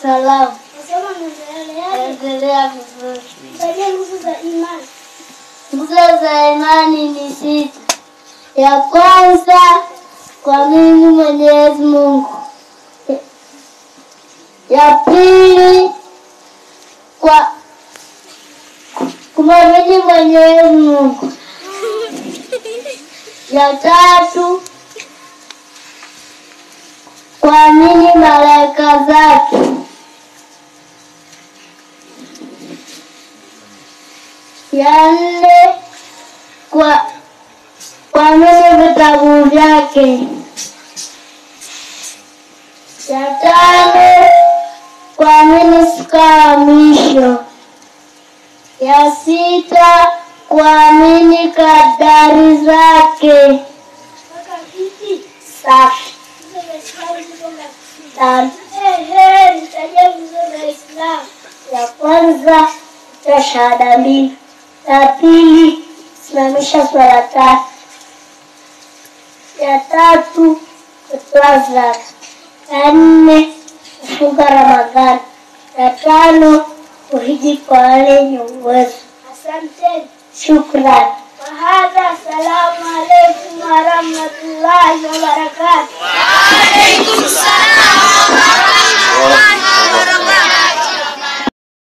Salamu. Nasema Endelea vizuri. Taja nguzo za imani. Nguzo za imani ni 6. Ya kwanza, kuamini Mwenyezi Mungu. Ya pili, kumwamini Mwenyezi Mungu. Ya tatu, kuamini malaika zake. Ya nne, kuamini vitabu vyake. Ya tano, kuamini siku ya mwisho. Ya sita, kuamini kadari zake. Safi. Nitajia nguzo za Islam. Ya kwanza, kutoa shahada 2. Ya pili, simamisha swala 3. Ya tatu, kutoa zaka. Ya 4, kufunga Ramadhani. Ya 5, kuhiji kwa wale wenye uwezo. Asante. Shukrani. Wahada, assalamu alaikum warahmatullahi wabarakatuh. Waalaikumsalam.